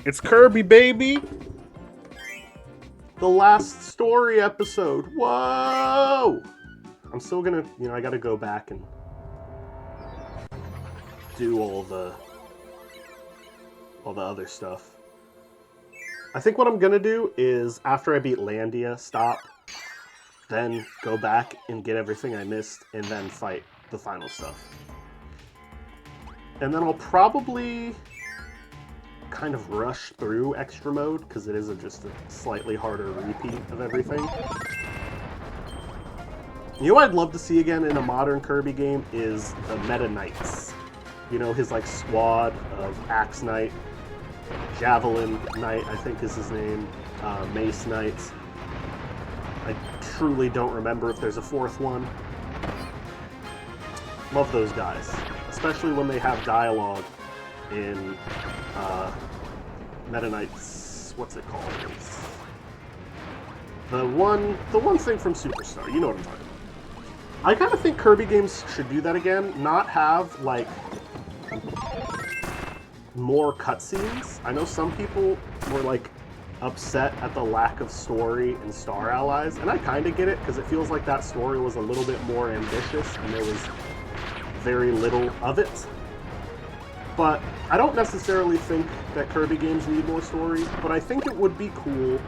It's Kirby, baby! The last story episode. Whoa! I'm still gonna, I gotta go back and do all the other stuff. I think what I'm gonna do is, after I beat Landia, stop, then go back and get everything I missed, and then fight the final stuff. And then I'll probably kind of rush through extra mode, because it is just a slightly harder repeat of everything. You know what I'd love to see again in a modern Kirby game is the Meta Knights. You know, his like squad of Axe Knight, Javelin Knight, I think is his name, Mace Knights. I truly don't remember if there's a fourth one. Love those guys, especially when they have dialogue in Meta Knight's, what's it called? The one thing from Superstar, you know what I'm talking about. I kind of think Kirby games should do that again, not have, like, more cutscenes. I know some people were, like, upset at the lack of story in Star Allies, and I kind of get it, because it feels like that story was a little bit more ambitious, and there was very little of it. But I don't necessarily think that Kirby games need more story, but I think it would be cool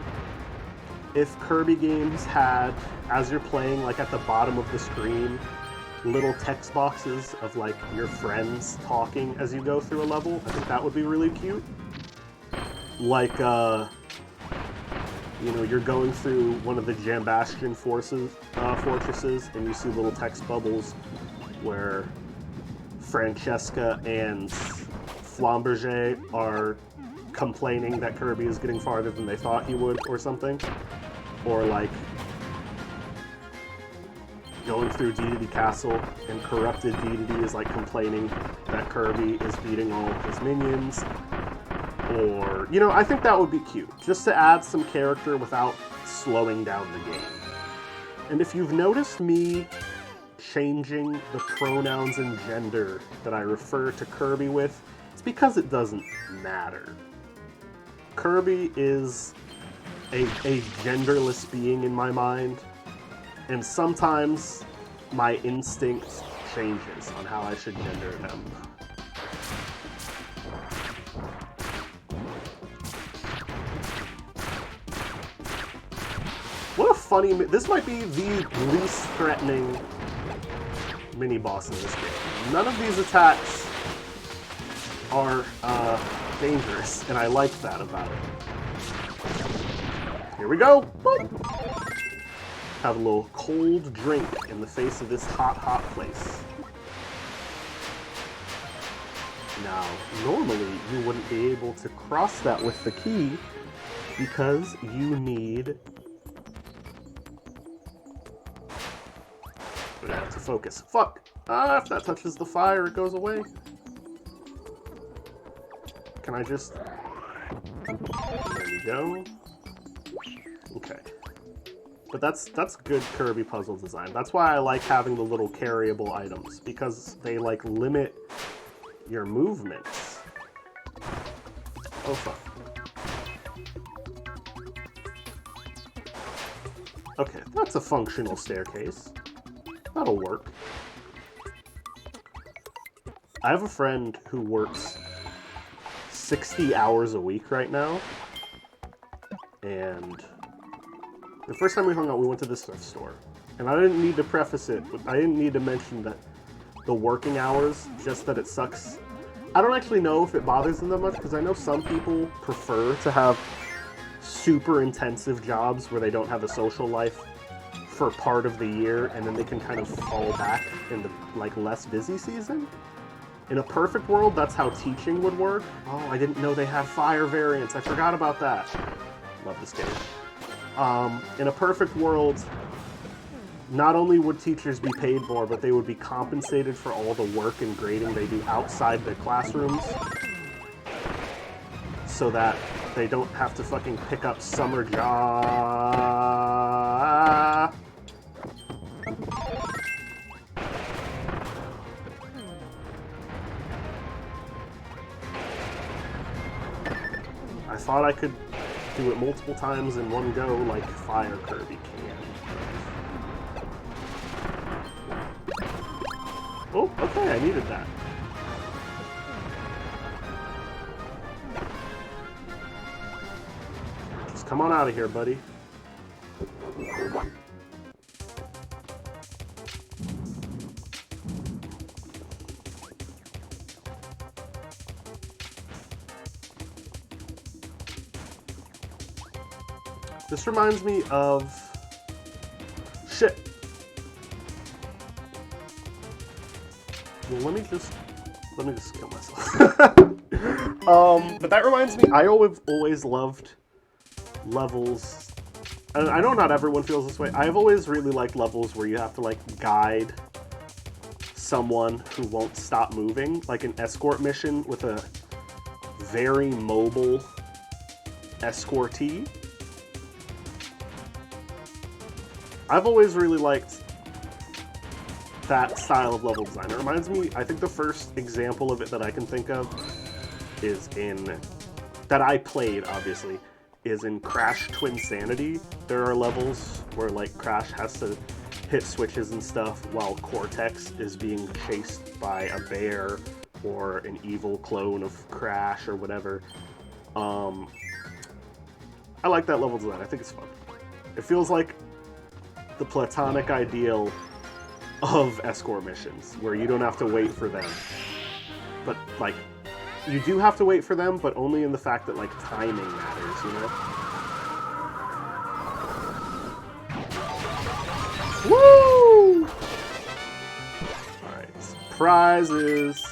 if Kirby games had, as you're playing, like at the bottom of the screen, little text boxes of like your friends talking as you go through a level. I think that would be really cute. Like, you're going through one of the Jambastion fortresses, and you see little text bubbles where Francesca and Flamberger are complaining that Kirby is getting farther than they thought he would, or something. Or like going through Dedede Castle and corrupted Dedede is like complaining that Kirby is beating all his minions. Or, I think that would be cute, just to add some character without slowing down the game. And if you've noticed me changing the pronouns and gender that I refer to Kirby with, it's because it doesn't matter. Kirby is a genderless being in my mind, and sometimes my instinct changes on how I should gender him. What a funny... This might be the least threatening mini-boss in this game. None of these attacks are dangerous, and I like that about it. Here we go! Boop. Have a little cold drink in the face of this hot, hot place. Now, normally you wouldn't be able to cross that with the key because you need... I'm gonna have to focus. Fuck! If that touches the fire, it goes away. Can I just... There we go. Okay. But that's good Kirby puzzle design. That's why I like having the little carryable items, because they, like, limit your movements. Oh, fuck. Okay, that's a functional staircase. That'll work. I have a friend who works 60 hours a week right now, and the first time we hung out, we went to this thrift store, and I didn't need to preface it, but I didn't need to mention that the working hours, just that it sucks. I don't actually know if it bothers them that much, because I know some people prefer to have super intensive jobs where they don't have a social life for part of the year, and then they can kind of fall back in the, like, less busy season. In a perfect world, that's how teaching would work. Oh, I didn't know they had fire variants. I forgot about that. Love this game. In a perfect world, not only would teachers be paid more, but they would be compensated for all the work and grading they do outside the classrooms, so that they don't have to fucking pick up summer jobs. I thought I could do it multiple times in one go like Fire Kirby can. Oh, okay, I needed that. Just come on out of here, buddy. This reminds me of... Shit. Well, let me just kill myself. But that reminds me, I always loved levels. And I know not everyone feels this way. I've always really liked levels where you have to like guide someone who won't stop moving, like an escort mission with a very mobile escortee. I've always really liked that style of level design. It reminds me, I think the first example of it that I can think of is that I played, obviously, is in Crash Twinsanity. There are levels where, like, Crash has to hit switches and stuff while Cortex is being chased by a bear or an evil clone of Crash or whatever. I like that level design. I think it's fun. It feels like the platonic ideal of escort missions, where you don't have to wait for them. But, like, you do have to wait for them, but only in the fact that, like, timing matters, you know? Woo! Alright, prizes.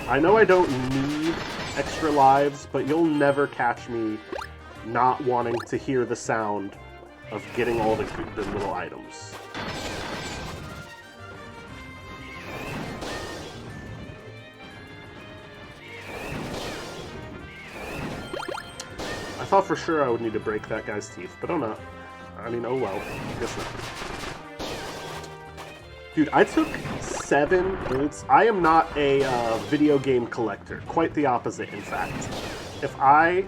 I know I don't need extra lives, but you'll never catch me not wanting to hear the sound of getting all the little items. I thought for sure I would need to break that guy's teeth, but oh no. I mean, oh well. I guess not. Dude, I took 7 bolts. I am not a video game collector. Quite the opposite, in fact. If I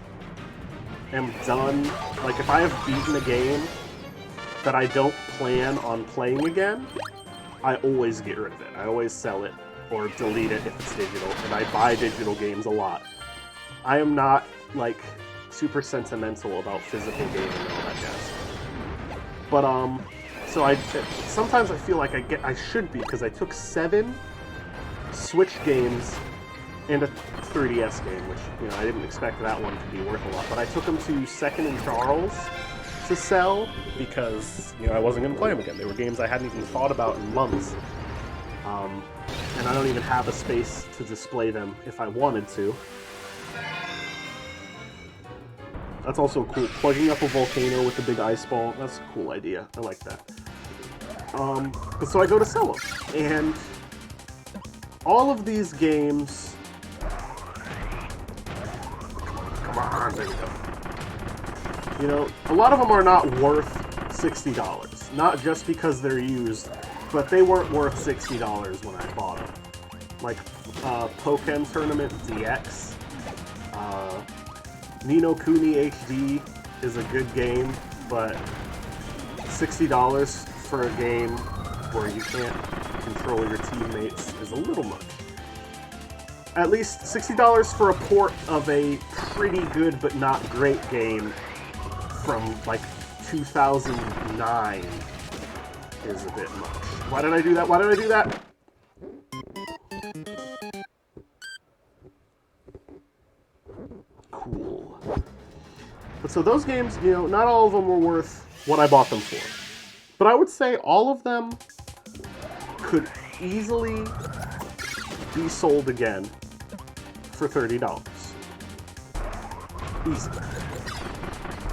am done, like if I have beaten a game that I don't plan on playing again, I always get rid of it. I always sell it or delete it if it's digital, and I buy digital games a lot. I am not, like, super sentimental about physical gaming and all that jazz. But, so sometimes I feel like I should be, because I took 7 Switch games and a 3DS game, which, you know, I didn't expect that one to be worth a lot, but I took them to Second and Charles to sell, because, you know, I wasn't going to play them again. They were games I hadn't even thought about in months. And I don't even have a space to display them if I wanted to. That's also cool. Plugging up a volcano with a big ice ball, that's a cool idea. I like that. So I go to sell them. And all of these games... Come on, there we go. You know, a lot of them are not worth $60. Not just because they're used, but they weren't worth $60 when I bought them. Like, Pokken Tournament DX. Ni no Kuni HD is a good game, but $60 for a game where you can't control your teammates is a little much. At least $60 for a port of a pretty good but not great game from, like, 2009 is a bit much. Why did I do that? Why did I do that? Cool. But so those games, you know, not all of them were worth what I bought them for. But I would say all of them could easily be sold again for $30. Easily.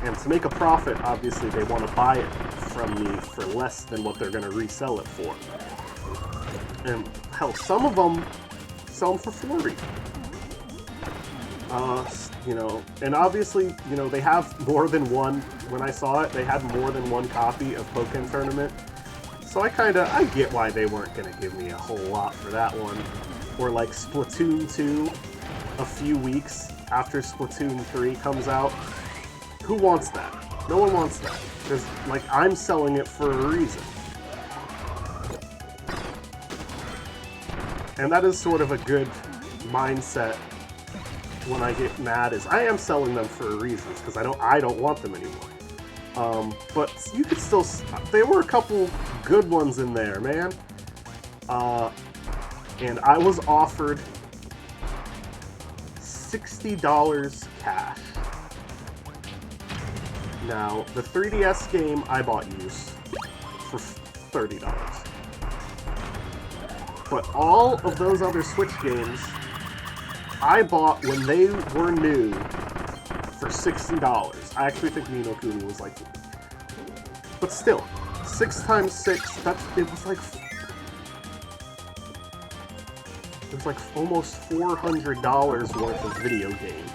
And to make a profit, obviously, they want to buy it from me for less than what they're going to resell it for. And, hell, some of them sell them for $40. You know, and obviously, you know, they have more than one. When I saw it, they had more than one copy of Pokken Tournament. So I get why they weren't going to give me a whole lot for that one. Or like Splatoon 2. a few weeks after Splatoon 3 comes out. Who wants that? No one wants that. Because, like, I'm selling it for a reason. And that is sort of a good mindset when I get mad, is I am selling them for a reason, because I don't want them anymore. But you could still, there were a couple good ones in there, man. And I was offered $60 cash. Now, the 3DS game I bought used for $30. But all of those other Switch games I bought when they were new for $60. I actually think Ni no Kuni was like, but still, 6 times 6, it was like almost $400 worth of video game.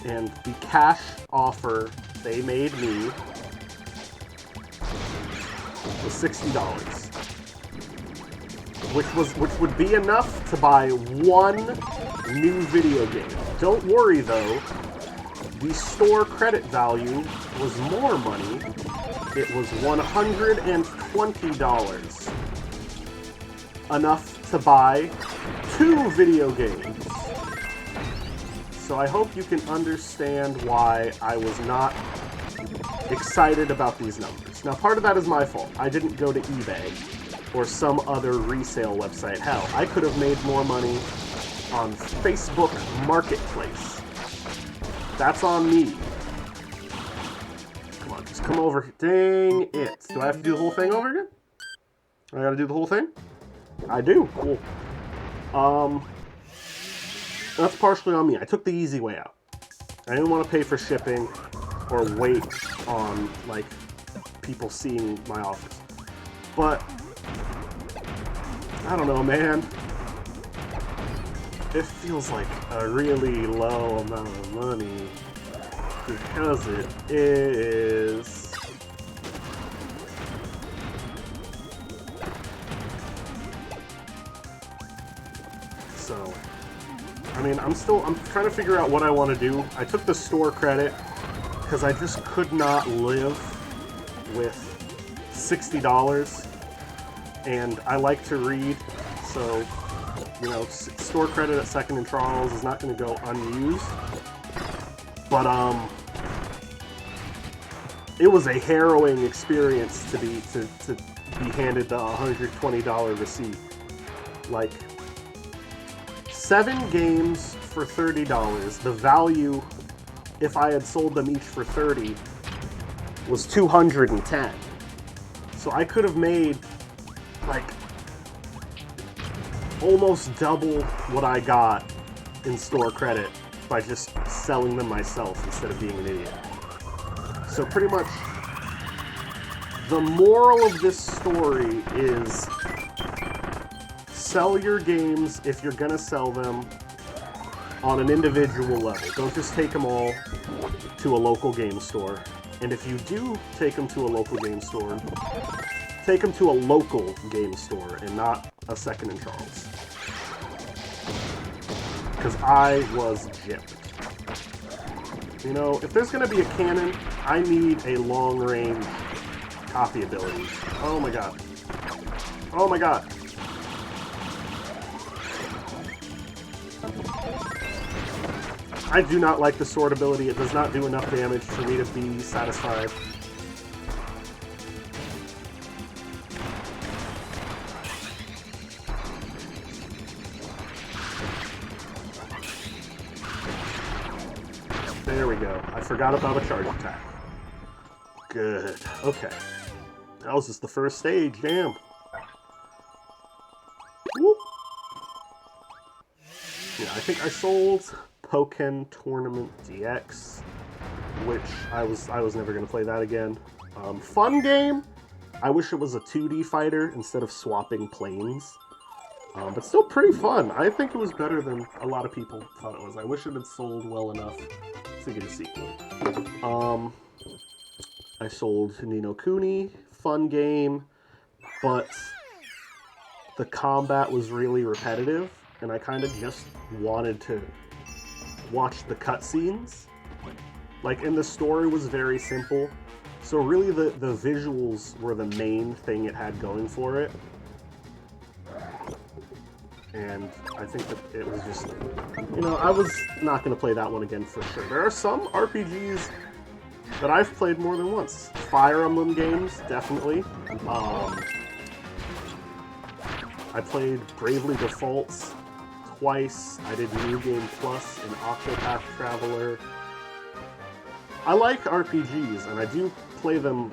And the cash offer they made me was $60. Which would be enough to buy one new video game. Don't worry though, the store credit value was more money. It was $120. Enough to buy 2 video games. So I hope you can understand why I was not excited about these numbers. Now, part of that is my fault. I didn't go to eBay or some other resale website. Hell, I could have made more money on Facebook Marketplace. That's on me. Come on, just come over. Dang it. Do I have to do the whole thing over again? I gotta do the whole thing? I do. Cool. That's partially on me. I took the easy way out. I didn't want to pay for shipping or wait on, like, people seeing my offers. But I don't know, man. It feels like a really low amount of money because it is. So, I mean, I'm trying to figure out what I want to do. I took the store credit because I just could not live with $60. And I like to read, so, you know, store credit at Second and Charles is not going to go unused. But, it was a harrowing experience to be handed the $120 receipt. Like, 7 games for $30. The value, if I had sold them each for $30, was $210. So I could have made, like, almost double what I got in store credit by just selling them myself instead of being an idiot. So pretty much, the moral of this story is sell your games if you're gonna sell them on an individual level. Don't just take them all to a local game store. And if you do take them to a local game store, take them to a local game store and not a Second and Charles. Because I was gypped. You know, if there's going to be a cannon, I need a long-range copy ability. Oh my god. Oh my god. I do not like the sword ability. It does not do enough damage for me to be satisfied. There we go. I forgot about a charge attack. Good. Okay. That was just the first stage. Damn. Whoop. Yeah, I think I sold Pokken Tournament DX, which I was never going to play that again. Fun game. I wish it was a 2D fighter instead of swapping planes. But still pretty fun. I think it was better than a lot of people thought it was. I wish it had sold well enough to get a sequel. I sold Ni no Kuni, fun game, but the combat was really repetitive, and I kind of just wanted to watch the cutscenes. Like, and the story was very simple. So really the visuals were the main thing it had going for it. And I think that it was just, you know, I was not going to play that one again for sure. There are some RPGs that I've played more than once. Fire Emblem games, definitely. I played Bravely Defaults twice. I did New Game Plus and Octopath Traveler. I like RPGs, and I do play them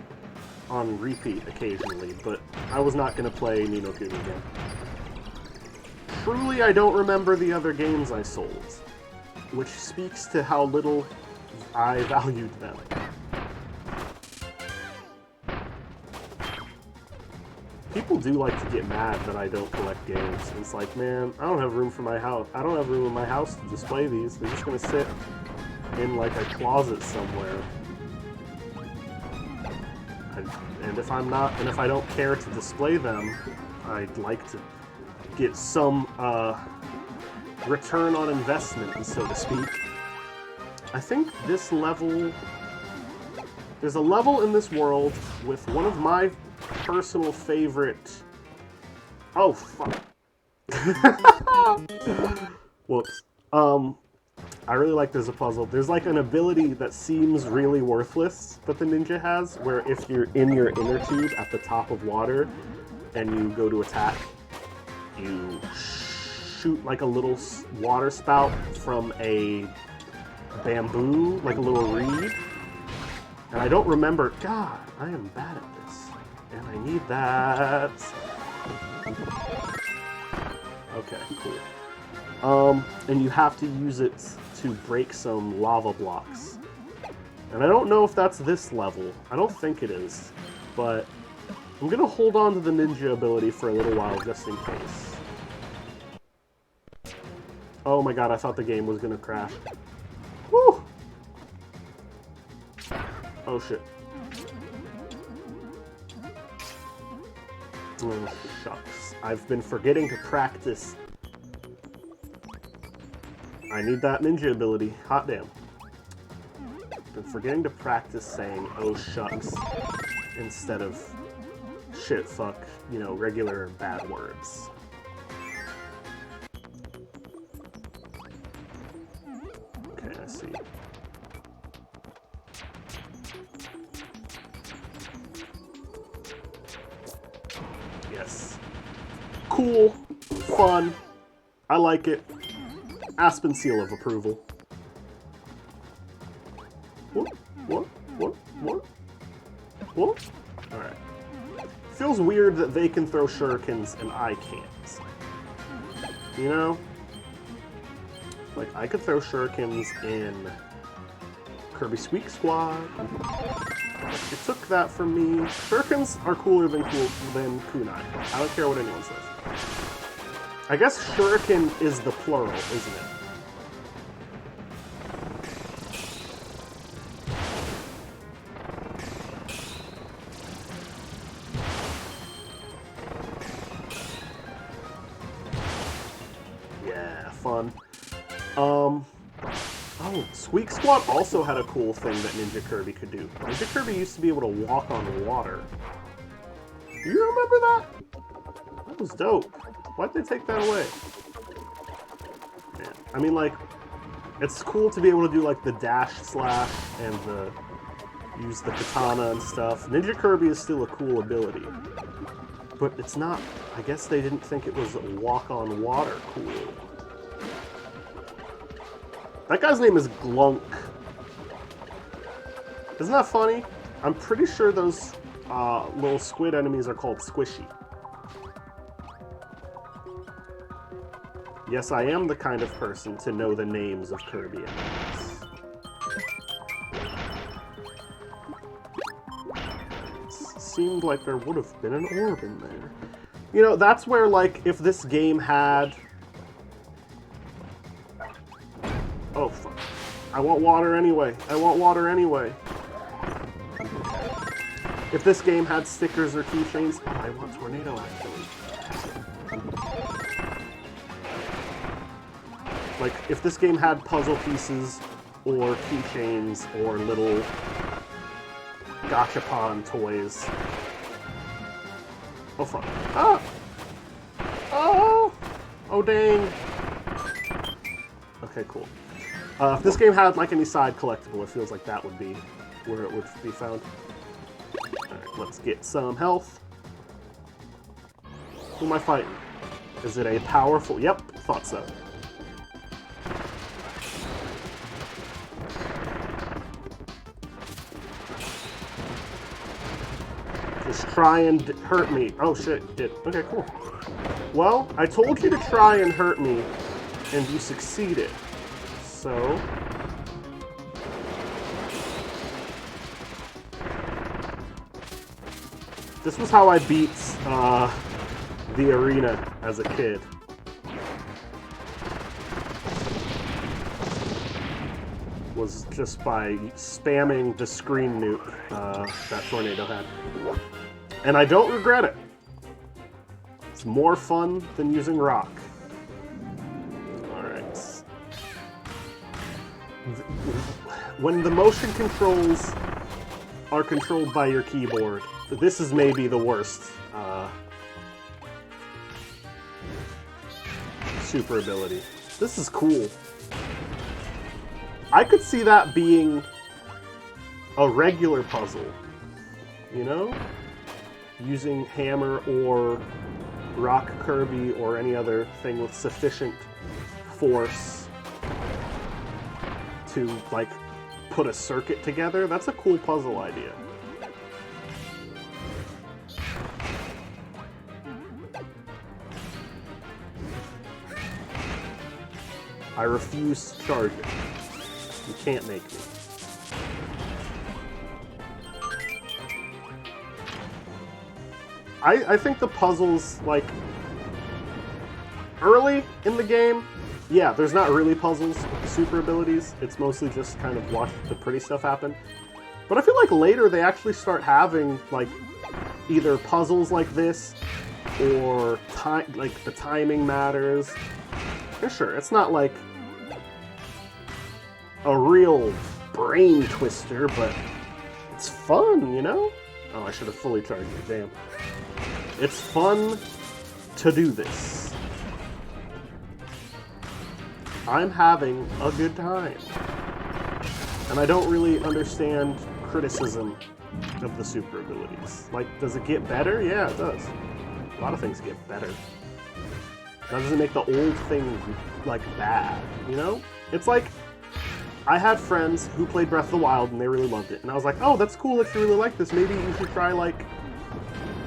on repeat occasionally, but I was not going to play Ni no Kuni again. Truly, I don't remember the other games I sold, which speaks to how little I valued them. People do like to get mad that I don't collect games. It's like, man, I don't have room for my house. I don't have room in my house to display these. They're just gonna sit in like a closet somewhere. And if I'm not, and if I don't care to display them, I'd like to get some return on investment, so to speak. I think this level, there's a level in this world with one of my personal favorite. Oh fuck! Whoops. I really like there's a puzzle. There's like an ability that seems really worthless that the ninja has, where if you're in your inner tube at the top of water and you go to attack, you shoot like a little water spout from a bamboo, like a little reed. And I don't remember. God, I am bad at this. And I need that. Okay, cool. And you have to use it to break some lava blocks. And I don't know if that's this level. I don't think it is. But I'm gonna hold on to the ninja ability for a little while just in case. Oh my god, I thought the game was gonna crash. Woo! Oh shit. Oh, shucks. I've been forgetting to practice. I need that ninja ability. Hot damn. Been forgetting to practice saying, oh shucks, instead of shit, fuck, you know, regular bad words. Okay, I see. Yes. Cool. Fun. I like it. Aspen seal of approval. What? Alright. Feels weird that they can throw shurikens and I can't. You know? Like, I could throw shurikens in Kirby Squeak Squad. It took that from me. Shurikens are cooler than kunai. I don't care what anyone says. I guess shuriken is the plural, isn't it? Yeah, fun. Oh, Squeak Squad also had a cool thing that Ninja Kirby could do. Ninja Kirby used to be able to walk on water. Do you remember that? That was dope. Why'd they take that away? Man, I mean, like, it's cool to be able to do, like, the dash slash and the use the katana and stuff. Ninja Kirby is still a cool ability. But it's not, I guess they didn't think it was walk on water cool. That guy's name is Glunk. Isn't that funny? I'm pretty sure those little squid enemies are called Squishy. Yes, I am the kind of person to know the names of Kirby enemies. It seemed like there would have been an orb in there. You know, that's where, like, if this game had... Oh, fuck. I want water anyway. I want water anyway. If this game had stickers or keychains... Oh, I want Tornado, actually. Like, if this game had puzzle pieces or keychains or little gachapon toys. Oh, fuck. Ah! Oh! Oh, dang. Okay, cool. If this game had, like, any side collectible, it feels like that would be where it would be found. Alright, let's get some health. Who am I fighting? Is it a powerful... Yep, thought so. Just try and hurt me. Oh shit, it did. Okay, cool. Well, I told you to try and hurt me, and you succeeded. So... This was how I beat the arena as a kid. Was just by spamming the screen nuke that tornado had. And I don't regret it. It's more fun than using rock. Alright. When the motion controls are controlled by your keyboard, this is maybe the worst super ability. This is cool. I could see that being a regular puzzle, you know? Using hammer or rock Kirby or any other thing with sufficient force to, like, put a circuit together. That's a cool puzzle idea. I refuse to charge it. You can't make me. I think the puzzles, like, early in the game, yeah, there's not really puzzles with super abilities. It's mostly just kind of watch the pretty stuff happen. But I feel like later they actually start having, like, either puzzles like this or like the timing matters. Yeah, sure, it's not like a real brain twister, but it's fun, you know? Oh, I should have fully charged it, damn. It's fun to do this. I'm having a good time. And I don't really understand criticism of the super abilities. Like, does it get better? Yeah, it does. A lot of things get better. That doesn't make the old thing, like, bad, you know? It's like, I had friends who played Breath of the Wild and they really loved it. And I was like, oh, that's cool that you really like this. Maybe you should try, like,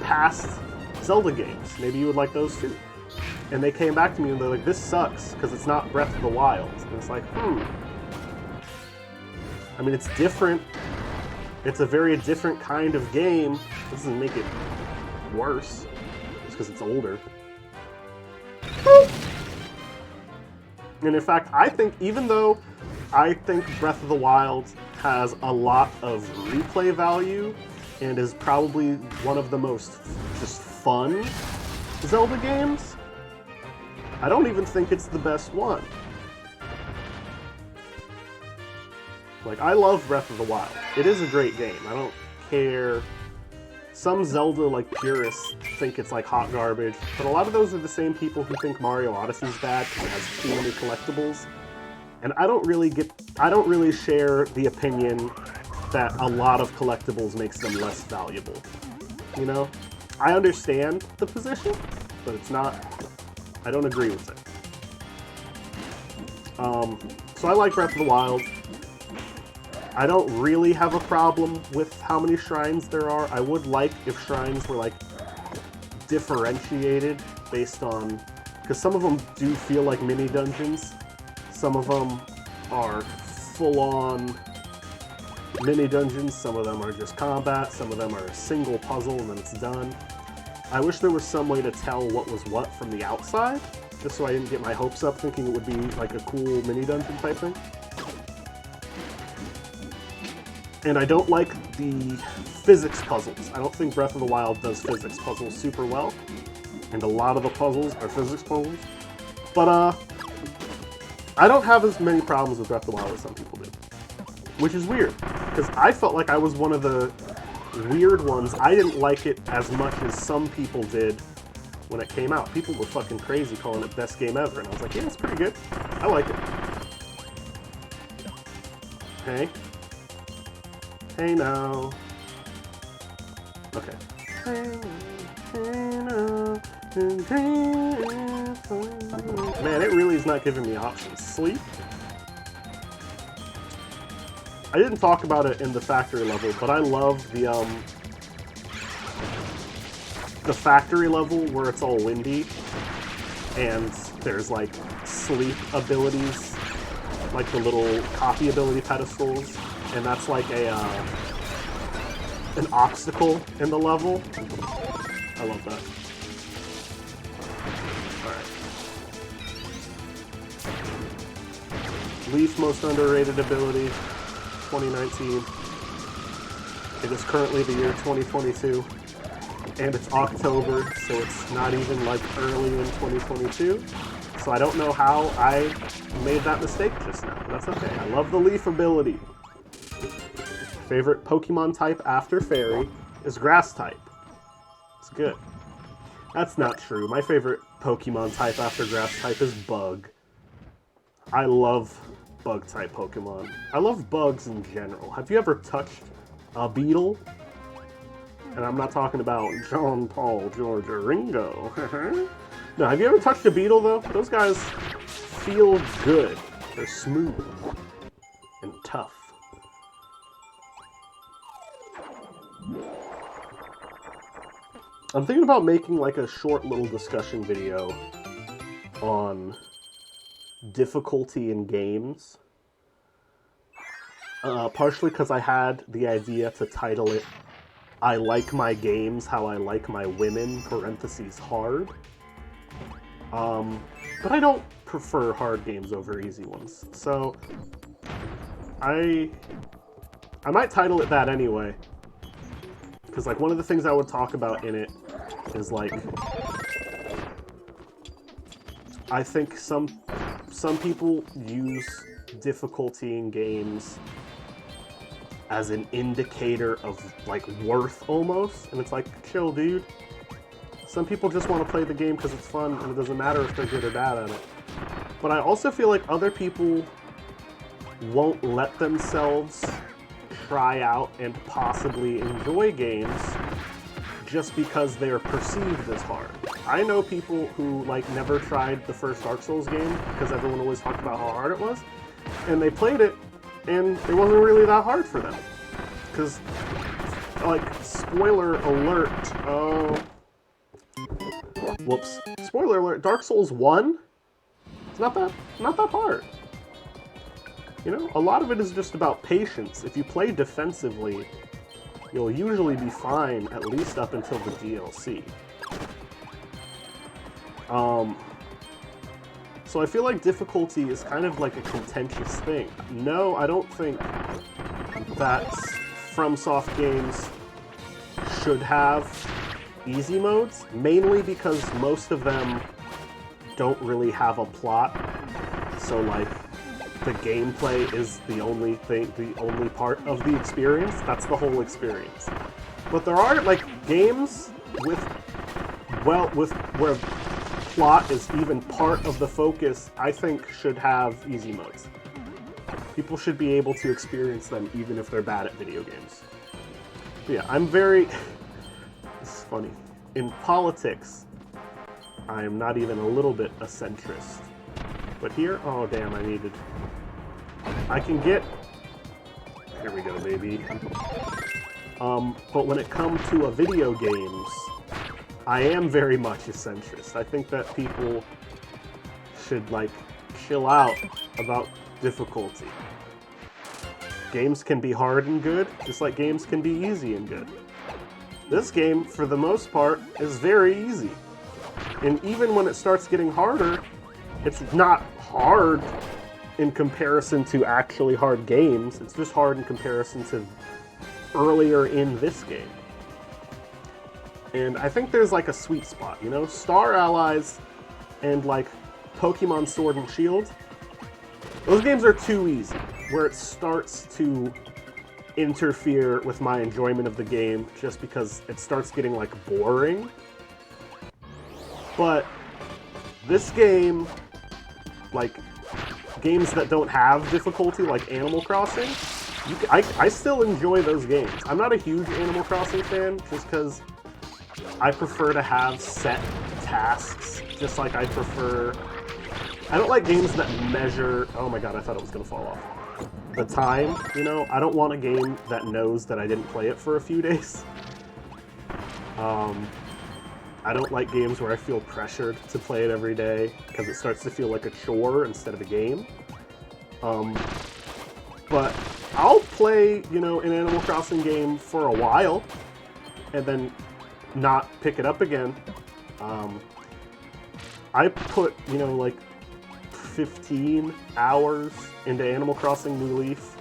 past Zelda games. Maybe you would like those too. And they came back to me and they're like, this sucks because it's not Breath of the Wild. And it's like, I mean, it's different. It's a very different kind of game. This doesn't make it worse just because it's older. And in fact, I think, even though I think Breath of the Wild has a lot of replay value and is probably one of the most just fun Zelda games, I don't even think it's the best one. Like, I love Breath of the Wild. It is a great game. I don't care. Some Zelda, like, purists think it's, like, hot garbage, but a lot of those are the same people who think Mario Odyssey's bad because it has too many collectibles. And I don't really share the opinion that a lot of collectibles makes them less valuable. You know? I understand the position, but it's not... I don't agree with it. So I like Breath of the Wild. I don't really have a problem with how many shrines there are. I would like if shrines were, like, differentiated based on... Because some of them do feel like mini-dungeons. Some of them are full-on mini-dungeons. Some of them are just combat. Some of them are a single puzzle and then it's done. I wish there was some way to tell what was what from the outside, just so I didn't get my hopes up thinking it would be like a cool mini-dungeon type thing. And I don't like the physics puzzles. I don't think Breath of the Wild does physics puzzles super well. And a lot of the puzzles are physics puzzles. But, I don't have as many problems with Breath of the Wild as some people do, which is weird, because I felt like I was one of the weird ones. I didn't like it as much as some people did when it came out. People were fucking crazy calling it best game ever, and I was like, yeah, it's pretty good. I like it. Hey. Hey now. Okay. Man, it really is not giving me options. Sleep? I didn't talk about it in the factory level, but I love the factory level where it's all windy and there's like sleep abilities, like the little copy ability pedestals, and that's like an obstacle in the level. I love that. Alright. Leaf most underrated ability, 2019. It is currently the year 2022. And it's October, so it's not even like early in 2022. So I don't know how I made that mistake just now. That's okay. I love the Leaf ability. Favorite Pokemon type after Fairy is Grass type. It's good. That's not true. My favorite Pokemon type after Grass type is Bug. I love Bug type Pokemon. I love bugs in general. Have you ever touched a beetle? And I'm not talking about John Paul, George, or Ringo. No, have you ever touched a beetle, though? Those guys feel good. They're smooth and tough. I'm thinking about making like a short little discussion video on difficulty in games. Partially because I had the idea to title it I like my games how I like my women, parentheses hard. But I don't prefer hard games over easy ones. So I might title it that anyway. Because like one of the things I would talk about in it is like I think some people use difficulty in games as an indicator of like worth almost, and it's like, chill, dude. Some people just want to play the game because it's fun, and it doesn't matter if they're good or bad at it. But I also feel like other people won't let themselves try out and possibly enjoy games just because they're perceived as hard. I know people who like never tried the first Dark Souls game because everyone always talked about how hard it was, and they played it and it wasn't really that hard for them. Because, like, spoiler alert, whoops. Spoiler alert, Dark Souls 1? It's not that hard. You know, a lot of it is just about patience. If you play defensively, you'll usually be fine, at least up until the DLC. So I feel like difficulty is kind of like a contentious thing. No, I don't think that FromSoft games should have easy modes, mainly because most of them don't really have a plot. So like the gameplay is the only part of the experience. That's the whole experience. But there are like games where plot is even part of the focus, I think should have easy modes. People should be able to experience them even if they're bad at video games. But yeah, I'm very... This is funny. In politics, I am not even a little bit a centrist. But here, oh damn, I can get... Here we go, baby. But when it comes to video games, I am very much a centrist. I think that people should, like, chill out about difficulty. Games can be hard and good, just like games can be easy and good. This game, for the most part, is very easy. And even when it starts getting harder, it's not hard in comparison to actually hard games. It's just hard in comparison to earlier in this game. And I think there's like a sweet spot, you know? Star Allies and like Pokemon Sword and Shield, Those games are too easy, where it starts to interfere with my enjoyment of the game just because it starts getting, like, boring. But this game, like, games that don't have difficulty, like Animal Crossing, I still enjoy those games. I'm not a huge Animal Crossing fan, just because I prefer to have set tasks, just like I don't like games that measure... Oh my god, I thought it was going to fall off. The time, you know? I don't want a game that knows that I didn't play it for a few days. I don't like games where I feel pressured to play it every day, because it starts to feel like a chore instead of a game. But I'll play, you know, an Animal Crossing game for a while, and then not pick it up again. I put, you know, like 15 hours into Animal Crossing New Leaf.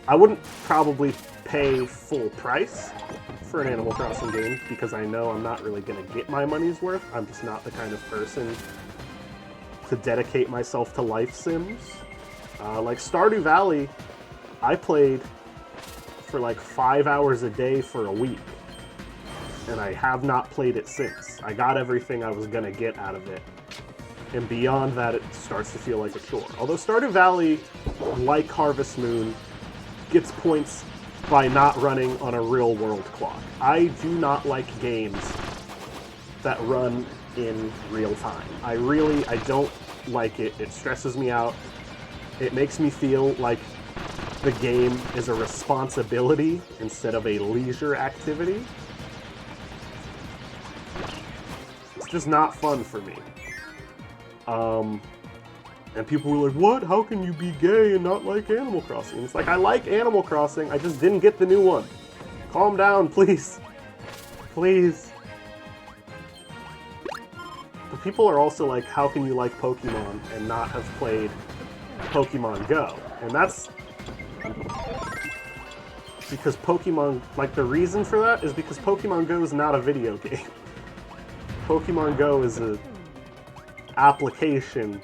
I wouldn't probably pay full price for an Animal Crossing game because I know I'm not really going to get my money's worth. I'm just not the kind of person to dedicate myself to life sims. Like Stardew Valley, I played for like 5 hours a day for a week, and I have not played it since. I got everything I was going to get out of it, and beyond that it starts to feel like a chore. Although Stardew Valley, like Harvest Moon, gets points by not running on a real-world clock. I do not like games that run in real time. I don't like it. It stresses me out. It makes me feel like the game is a responsibility instead of a leisure activity. It's just not fun for me. And people were like, what? How can you be gay and not like Animal Crossing? It's like, I like Animal Crossing, I just didn't get the new one. Calm down, please. Please. But people are also like, how can you like Pokemon and not have played Pokemon Go? And that's because Pokemon, like, the reason for that is because Pokemon Go is not a video game. Pokemon Go is an application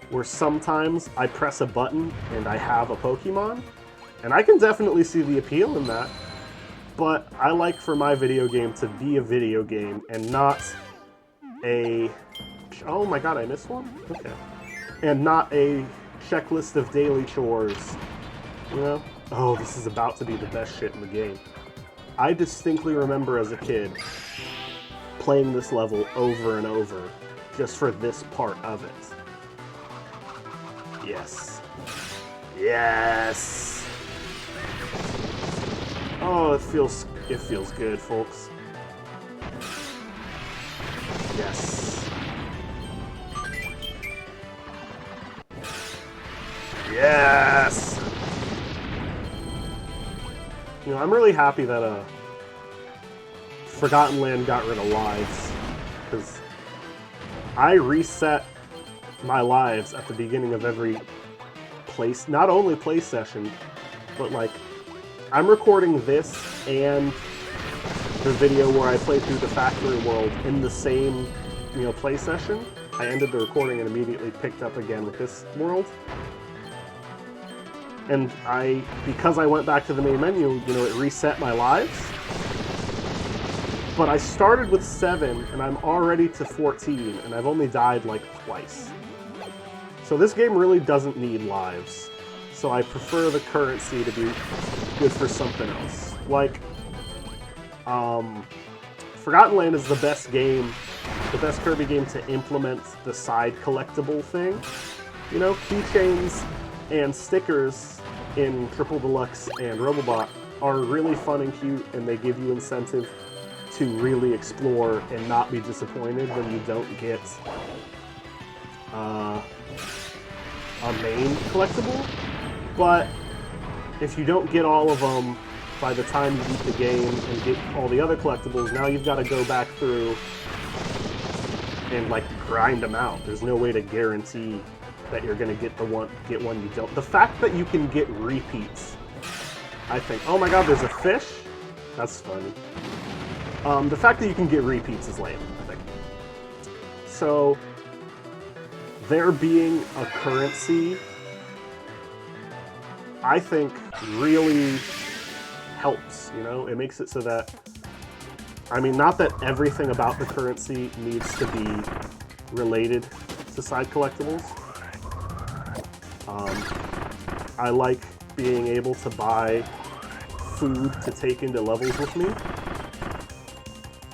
where sometimes I press a button and I have a Pokemon, and I can definitely see the appeal in that, but I like for my video game to be a video game and not a... Oh my god, I missed one? Okay. And not a checklist of daily chores, you know? Oh, this is about to be the best shit in the game. I distinctly remember as a kid playing this level over and over just for this part of it. Yes. Yes! Oh, it feels good, folks. Yes. Yes! You know, I'm really happy that Forgotten Land got rid of lives, because I reset my lives at the beginning of every not only play session, but like, I'm recording this and the video where I played through the factory world in the same, you know, play session. I ended the recording and immediately picked up again with this world. And because I went back to the main menu, you know, it reset my lives. But I started with 7, and I'm already to 14, and I've only died, like, twice. So this game really doesn't need lives. So I prefer the currency to be good for something else. Like, Forgotten Land is the best game, the best Kirby game to implement the side collectible thing. You know, keychains and stickers in Triple Deluxe and Robobot are really fun and cute, and they give you incentive to really explore and not be disappointed when you don't get a main collectible. But if you don't get all of them by the time you beat the game and get all the other collectibles, now you've got to go back through and like grind them out. There's no way to guarantee that you're going to get one you don't. The fact that you can get repeats, I think. Oh my god, there's a fish? That's funny. The fact that you can get repeats is lame, I think. So, there being a currency I think really helps, you know? It makes it so that, I mean, not that everything about the currency needs to be related to side collectibles. I like being able to buy food to take into levels with me.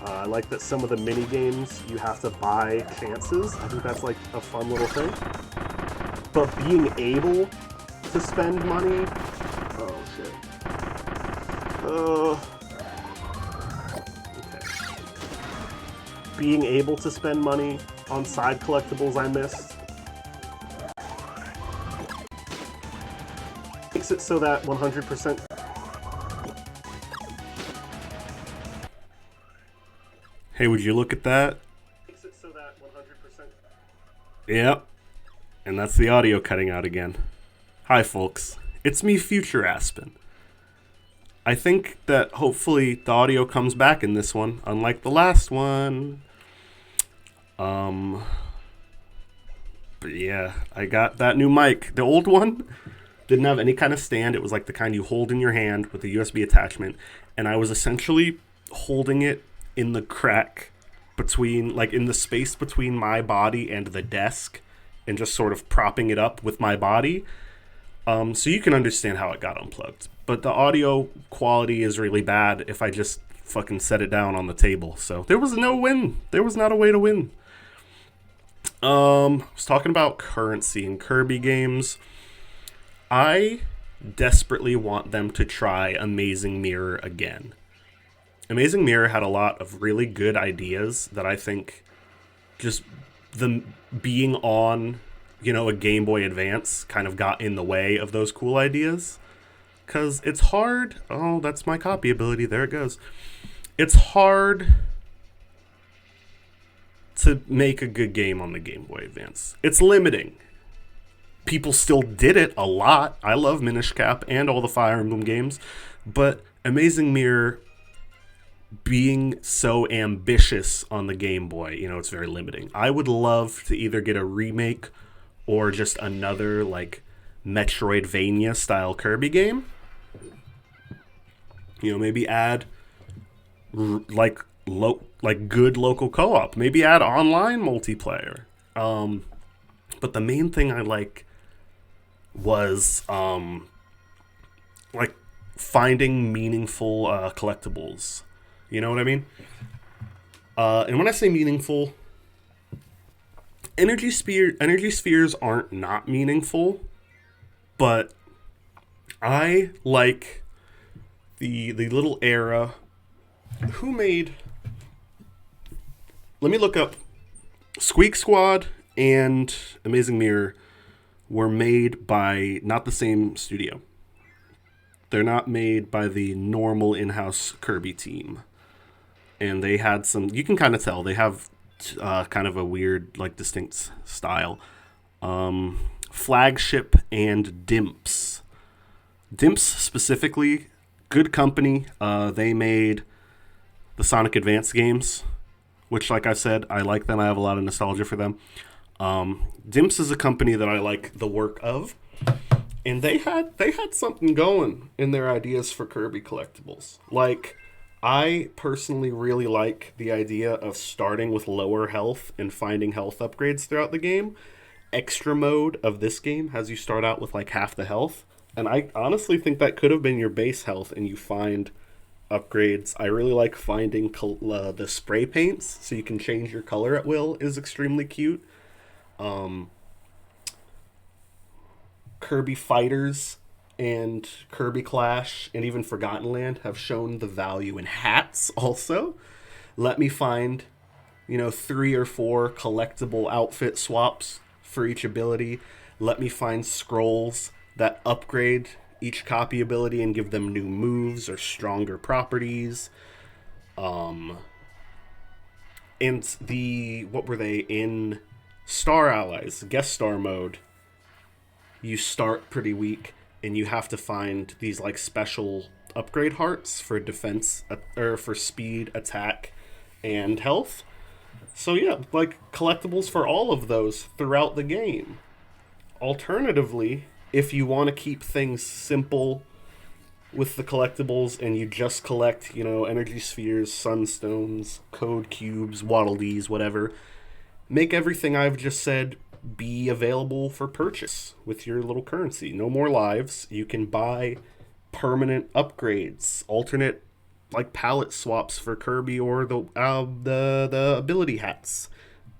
I like that some of the mini games you have to buy chances. I think that's like a fun little thing. But being able to spend money, oh shit. Okay. Being able to spend money on side collectibles I missed makes it so that 100%. Hey, would you look at that? Makes it so that 100%. Yep. And that's the audio cutting out again. Hi, folks. It's me, Future Aspen. I think that hopefully the audio comes back in this one, unlike the last one. But yeah, I got that new mic. The old one didn't have any kind of stand. It was like the kind you hold in your hand with a USB attachment. And I was essentially holding it in the crack between, like in the space between my body and the desk, and just sort of propping it up with my body. So you can understand how it got unplugged. But the audio quality is really bad if I just fucking set it down on the table. So there was no win. There was not a way to win. I was talking about currency in Kirby games. I desperately want them to try Amazing Mirror again. Amazing Mirror had a lot of really good ideas that I think just the being on, you know, a Game Boy Advance kind of got in the way of those cool ideas. Because it's hard. Oh, that's my copy ability. There it goes. It's hard to make a good game on the Game Boy Advance. It's limiting. People still did it a lot. I love Minish Cap and all the Fire Emblem games. But Amazing Mirror being so ambitious on the Game Boy, you know, it's very limiting. I would love to either get a remake or just another, like, Metroidvania style Kirby game. You know, maybe add like good local co-op. Maybe add online multiplayer. But the main thing I like was like finding meaningful collectibles. You know what I mean? And when I say meaningful, energy spheres aren't not meaningful, but I like the little era. Who made? Let me look up. Squeak Squad and Amazing Mirror were made by not the same studio. They're not made by the normal in-house Kirby team. And they had some, you can kind of tell, they have kind of a weird, like, distinct style. Flagship and Dimps. Dimps specifically, good company. They made the Sonic Advance games, which, like I said, I like them. I have a lot of nostalgia for them. Dimps is a company that I like the work of, and they had something going in their ideas for Kirby collectibles. Like, I personally really like the idea of starting with lower health and finding health upgrades throughout the game. Extra mode of this game has you start out with like half the health, and I honestly think that could have been your base health, and you find upgrades. I really like finding the spray paints, so you can change your color at will, is extremely cute. Kirby Fighters and Kirby Clash and even Forgotten Land have shown the value in hats also. Let me find, 3 or 4 collectible outfit swaps for each ability. Let me find scrolls that upgrade each copy ability and give them new moves or stronger properties. And what were they in Star Allies, guest star mode? You start pretty weak, and you have to find these like special upgrade hearts for defense or for speed, attack, and health. So yeah, like collectibles for all of those throughout the game. Alternatively, if you want to keep things simple with the collectibles and you just collect, energy spheres, sunstones, code cubes, waddle dees, whatever, make everything I've just said be available for purchase with your little currency. No more lives. You can buy permanent upgrades, alternate like palette swaps for Kirby or the ability hats.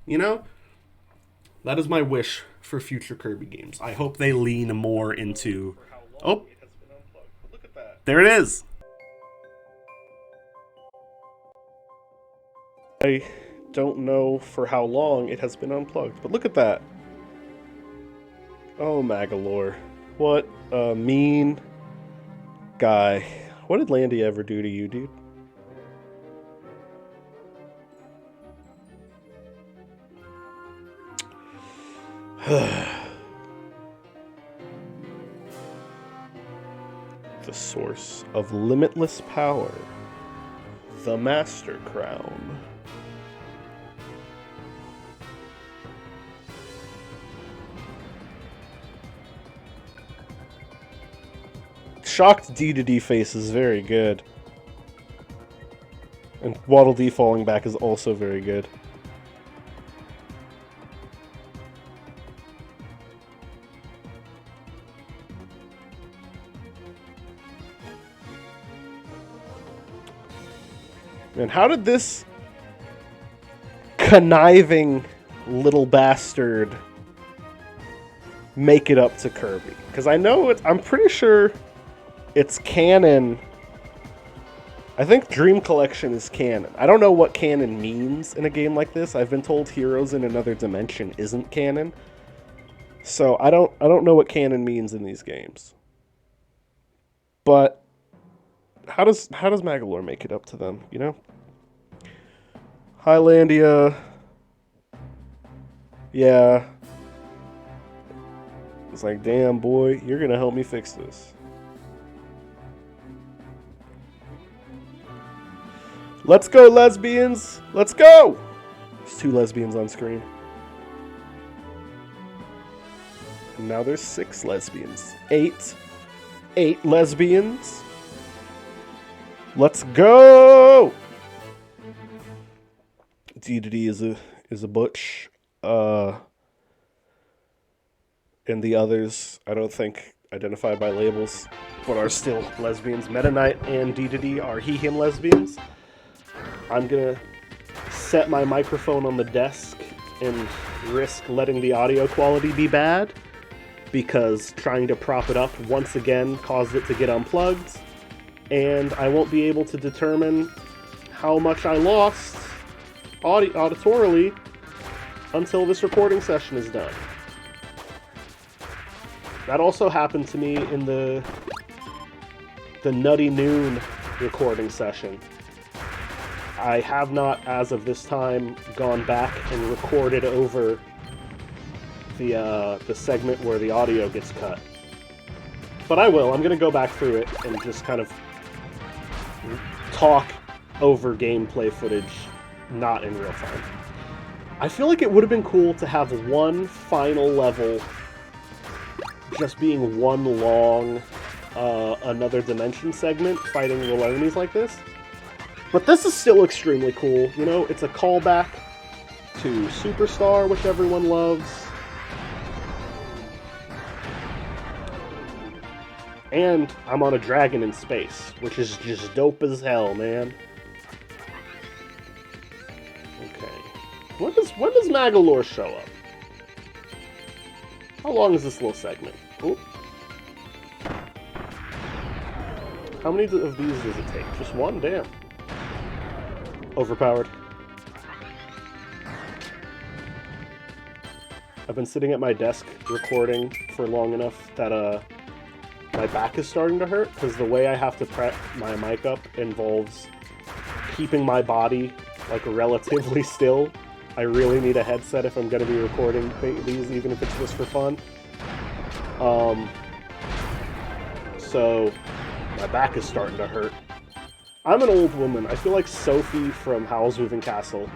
That is my wish for future Kirby games. I hope they lean more into. Oh, there it is. I don't know for how long it has been unplugged, but look at that. Oh, Magalore. What a mean guy. What did Landy ever do to you, dude? The source of limitless power. The Master Crown. Shocked D face is very good. And Waddle Dee falling back is also very good. And how did this conniving little bastard make it up to Kirby? Because I know I'm pretty sure it's canon. I think Dream Collection is canon. I don't know what canon means in a game like this. I've been told Heroes in Another Dimension isn't canon. So I don't know what canon means in these games. But how does Magalore make it up to them, Highlandia. Yeah. It's like, damn, boy, you're gonna help me fix this. Let's go, lesbians! Let's go! There's 2 lesbians on screen. And now there's 6 lesbians. 8 lesbians. Let's go! D is a butch. And the others, I don't think identify by labels, but are still lesbians. Meta Knight and D are he/him lesbians. I'm gonna set my microphone on the desk and risk letting the audio quality be bad, because trying to prop it up once again caused it to get unplugged, and I won't be able to determine how much I lost auditorily until this recording session is done. That also happened to me in the Nutty Noon recording session. I have not, as of this time, gone back and recorded over the segment where the audio gets cut. But I will. I'm going to go back through it and just kind of talk over gameplay footage, not in real time. I feel like it would have been cool to have one final level just being one long Another Dimension segment fighting little enemies like this. But this is still extremely cool. It's a callback to Superstar, which everyone loves. And I'm on a dragon in space, which is just dope as hell, man. Okay. When does Magalore show up? How long is this little segment? Oop. How many of these does it take? Just one? Damn. Overpowered. I've been sitting at my desk recording for long enough that my back is starting to hurt, because the way I have to prep my mic up involves keeping my body relatively still. I really need a headset if I'm going to be recording these, even if it's just for fun. So my back is starting to hurt. I'm an old woman. I feel like Sophie from Howl's Moving Castle.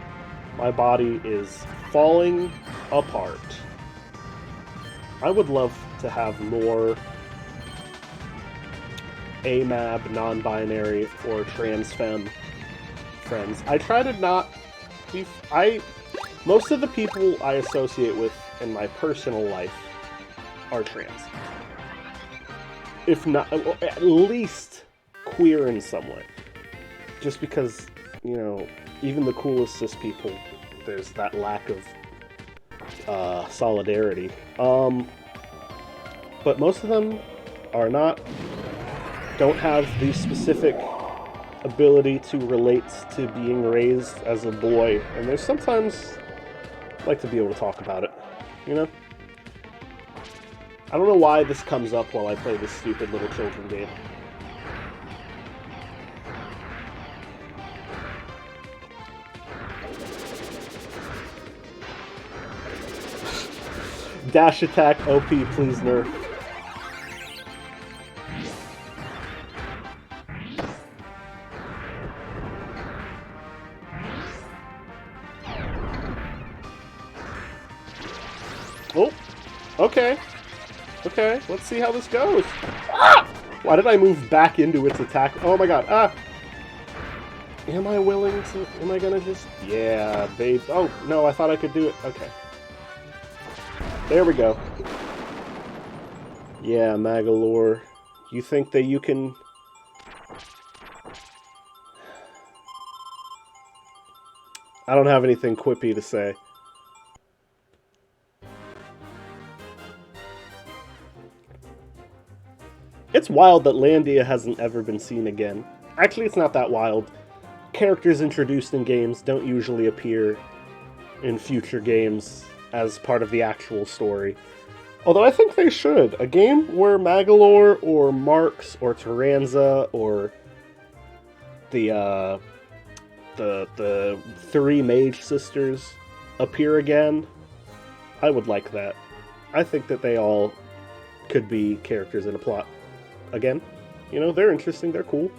My body is falling apart. I would love to have more AMAB, non-binary, or trans femme friends. I try to not be... most of the people I associate with in my personal life are trans. If not, at least queer in some way. Just because, you know, even the coolest cis people, there's that lack of solidarity. But most of them are not, don't have the specific ability to relate to being raised as a boy, and there's sometimes like to be able to talk about it, you know? I don't know why this comes up while I play this stupid little children game. Dash attack OP, please nerf. Oh, okay. Okay, let's see how this goes. Ah! Why did I move back into its attack? Oh my god, ah! Am I willing to... am I gonna just... yeah, babe. Oh, no, I thought I could do it. Okay. There we go. Yeah, Magalore. You think that you can... I don't have anything quippy to say. It's wild that Landia hasn't ever been seen again. Actually, it's not that wild. Characters introduced in games don't usually appear in future games as part of the actual story. Although I think they should. A game where Magalore or Marx or Taranza or the three mage sisters appear again, I would like that. I think that they all could be characters in a plot again. You know, they're interesting, they're cool.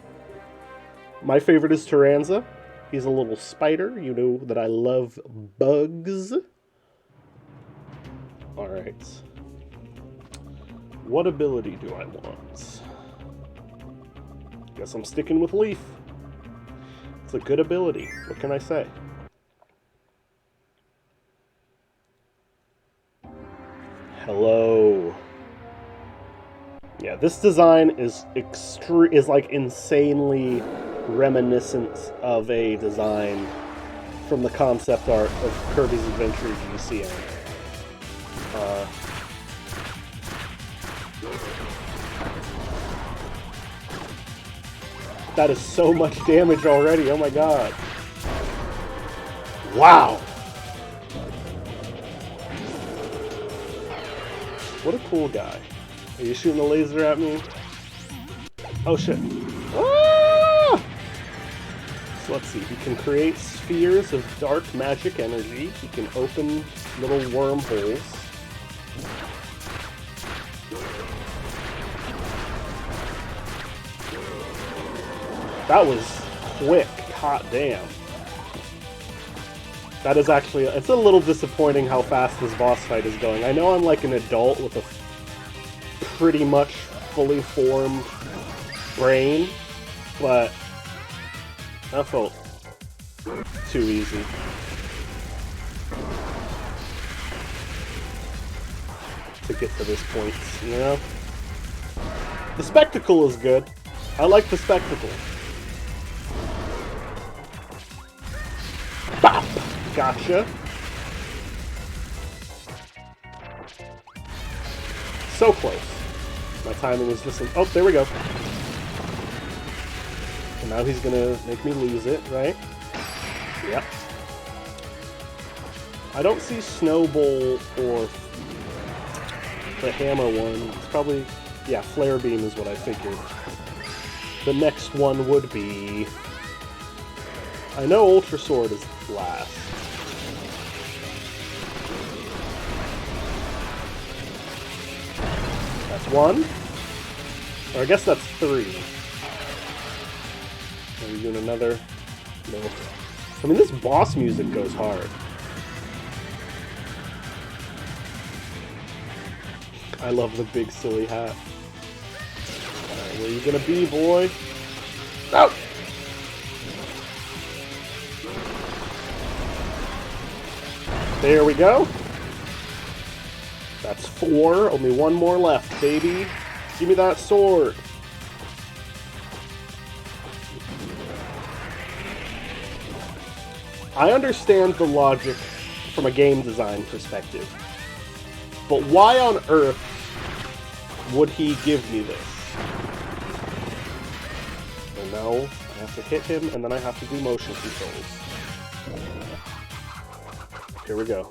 My favorite is Taranza. He's a little spider. You know that I love bugs. Alright. What ability do I want? Guess I'm sticking with Leaf. It's a good ability. What can I say? Hello. Yeah, this design is like insanely reminiscent of a design from the concept art of Kirby's Adventure GCN. That is so much damage already, oh my god. Wow! What a cool guy. Are you shooting a laser at me? Oh shit. Ah! So let's see, he can create spheres of dark magic energy. He can open little wormholes. That was quick, hot damn. That is actually, it's a little disappointing how fast this boss fight is going. I know I'm like an adult with a pretty much fully formed brain, but that felt too easy. To get to this point, you know? The spectacle is good. I like the spectacle. Bop! Gotcha. So close. My timing was just... oh, there we go. And now he's gonna make me lose it, right? Yep. I don't see Snowball or the hammer one. It's probably... yeah, Flare Beam is what I figured. The next one would be... I know Ultra Sword is last. That's one. Or I guess that's three. Are we doing another? No. I mean, this boss music goes hard. I love the big silly hat. Alright, where you gonna be, boy? Out! There we go. That's 4. Only one more left, baby. Give me that sword. I understand the logic from a game design perspective. But why on earth would he give me this? Oh no, I have to hit him and then I have to do motion controls. Here we go.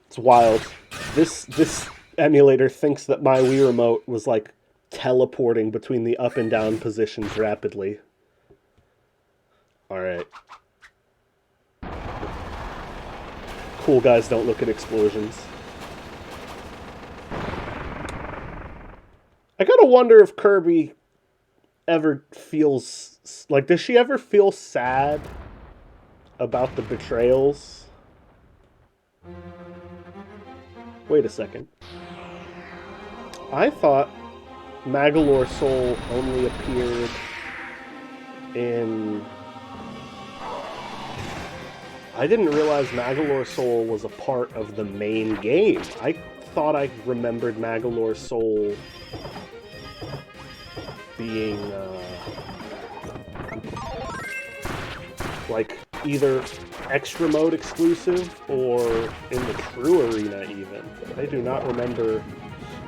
It's wild. This emulator thinks that my Wii Remote was like teleporting between the up and down positions rapidly. Alright. Cool guys don't look at explosions. I gotta wonder if Kirby ever feels... Like, does she ever feel sad about the betrayals? Wait a second. I thought Magolor Soul only appeared in... I didn't realize Magolor Soul was a part of the main game. I thought I remembered Magolor Soul being, like, either extra mode exclusive or in the true arena even. I do not remember...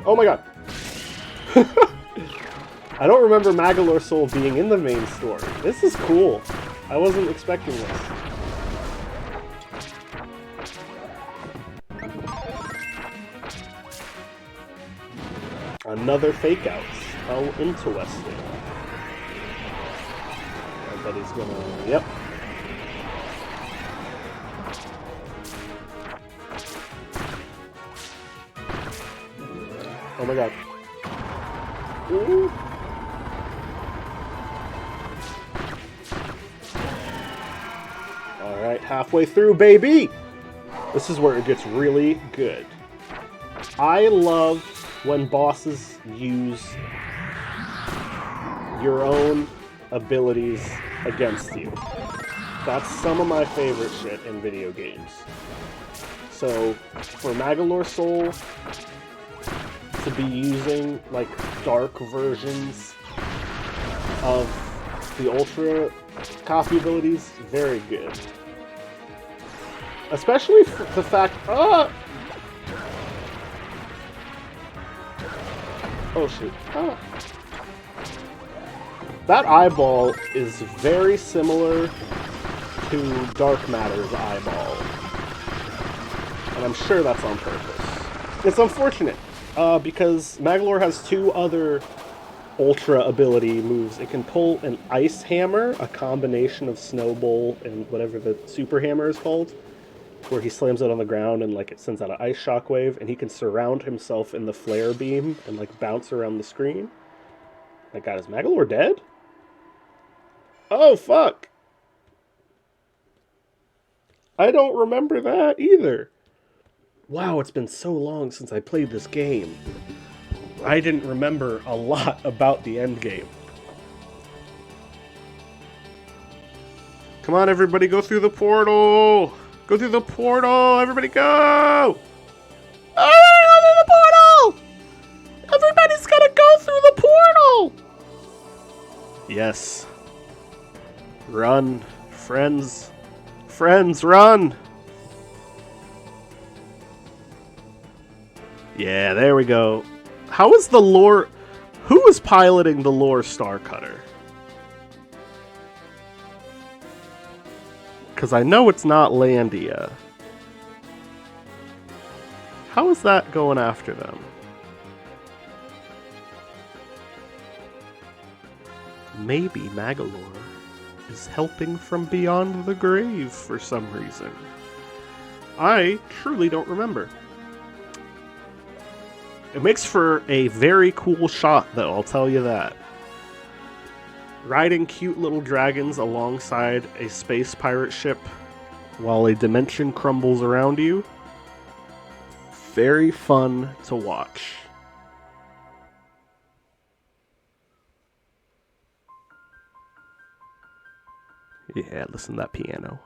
Oh my god! I don't remember Magolor Soul being in the main story. This is cool. I wasn't expecting this. Another fake outs. How interesting. I bet he's gonna... Yep. Oh my god. Ooh. Alright, halfway through, baby! This is where it gets really good. I love when bosses use your own abilities against you. That's some of my favorite shit in video games. So, for Magolor Soul to be using, like, dark versions of the Ultra copy abilities, very good. Especially for the fact... Oh shoot. Oh. That eyeball is very similar to Dark Matter's eyeball. And I'm sure that's on purpose. It's unfortunate, because Magolor has 2 other Ultra ability moves. It can pull an Ice Hammer, a combination of Snowball and whatever the Super Hammer is called, where he slams it on the ground and like it sends out an ice shockwave, and he can surround himself in the flare beam and like bounce around the screen. My god, is Magolor dead? Oh fuck! I don't remember that either. Wow, it's been so long since I played this game. I didn't remember a lot about the end game. Come on, everybody, go through the portal! Go through the portal! Everybody go! Oh, go through the portal! Everybody's gotta go through the portal! Yes. Run, friends. Friends, run! Yeah, there we go. How is the lore... Who is piloting the lore Star Cutter? Because I know it's not Landia. How is that going after them? Maybe Magolor is helping from beyond the grave for some reason. I truly don't remember. It makes for a very cool shot, though, I'll tell you that. riding cute little dragons alongside a space pirate ship while a dimension crumbles around you. Very fun to watch. Yeah, listen to that piano.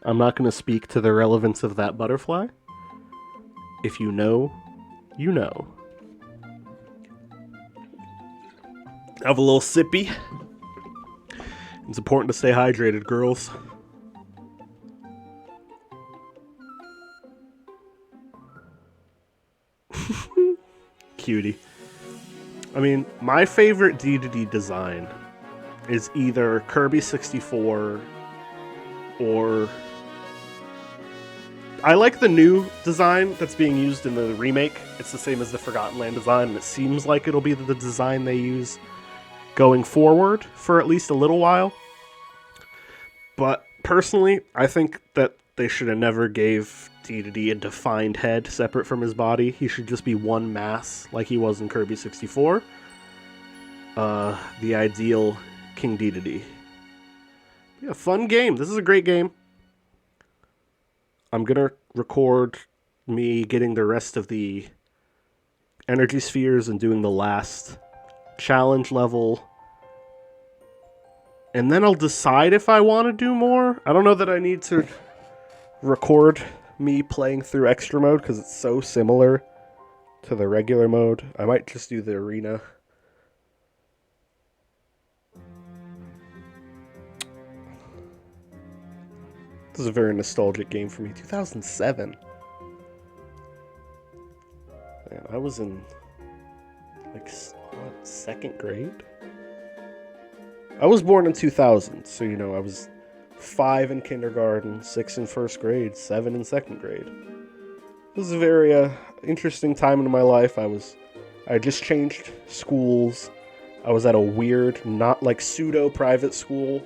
I'm not going to speak to the relevance of that butterfly. If you know, you know. Have a little sippy. It's important to stay hydrated, girls. Cutie. I mean, my favorite D2D design is either Kirby 64 or... I like the new design that's being used in the remake. It's the same as the Forgotten Land design, and it seems like it'll be the design they use going forward for at least a little while. But personally, I think that they should have never gave D2D a defined head separate from his body. He should just be one mass like he was in Kirby 64. The ideal King D2D. Yeah, fun game. This is a great game. I'm going to record me getting the rest of the energy spheres and doing the last challenge level. And then I'll decide if I want to do more. I don't know that I need to record me playing through extra mode because it's so similar to the regular mode. I might just do the arena. This is a very nostalgic game for me. 2007. Man, I was in, like, what, second grade? I was born in 2000, so, you know, I was 5 in kindergarten, 6 in first grade, 7 in second grade. This is a very interesting time in my life. I just changed schools. I was at a weird, not like pseudo-private school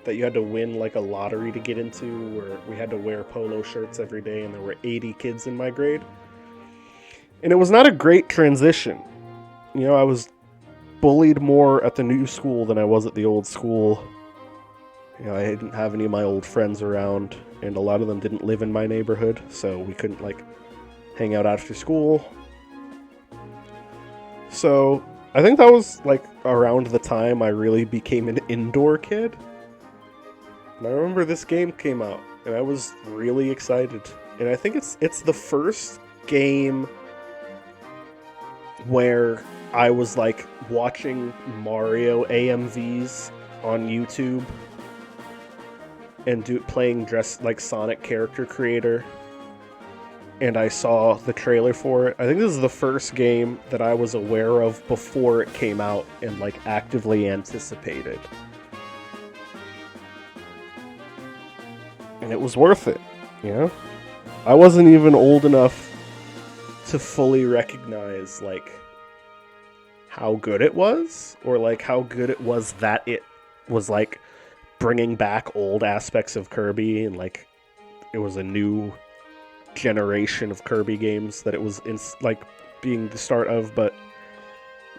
that you had to win like a lottery to get into, where we had to wear polo shirts every day, and there were 80 kids in my grade. And it was not a great transition. You know, I was bullied more at the new school than I was at the old school. You know, I didn't have any of my old friends around, and a lot of them didn't live in my neighborhood, so we couldn't, like, hang out after school. So, I think that was, like, around the time I really became an indoor kid. And I remember this game came out, and I was really excited. And I think it's the first game where I was, like, watching Mario AMVs on YouTube and playing dressed like Sonic character creator. And I saw the trailer for it. I think this is the first game that I was aware of before it came out and, like, actively anticipated. And it was worth it, you know? I wasn't even old enough to fully recognize, like, how good it was, or, like, how good it was that it was, like, bringing back old aspects of Kirby, and, like, it was a new generation of Kirby games that it was, like, being the start of. But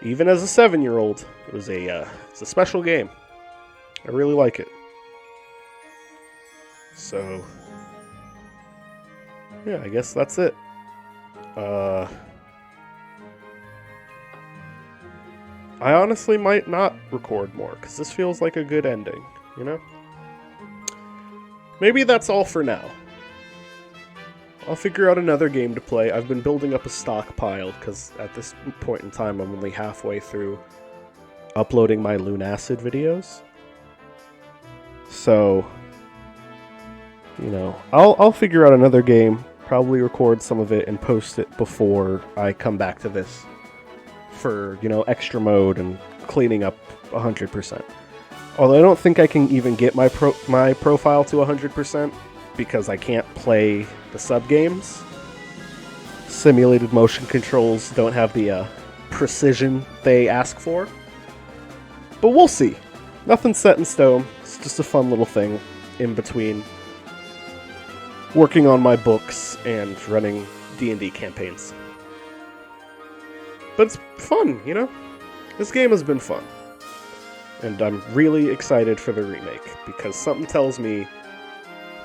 even as a 7-year-old, it's a special game. I really like it. So, yeah, I guess that's it. I honestly might not record more, because this feels like a good ending, you know? Maybe that's all for now. I'll figure out another game to play. I've been building up a stockpile, because at this point in time, I'm only halfway through uploading my Lunacid videos. So, you know, I'll figure out another game, probably record some of it, and post it before I come back to this for, you know, extra mode and cleaning up 100%. Although I don't think I can even get my profile to 100% because I can't play the sub-games. Simulated motion controls don't have the precision they ask for. But we'll see. Nothing's set in stone. It's just a fun little thing in between working on my books and running D&D campaigns. But it's fun, you know? This game has been fun. And I'm really excited for the remake, because something tells me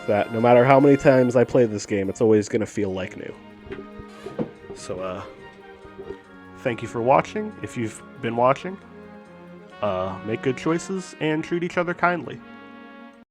that no matter how many times I play this game, it's always going to feel like new. So, thank you for watching. If you've been watching, make good choices and treat each other kindly.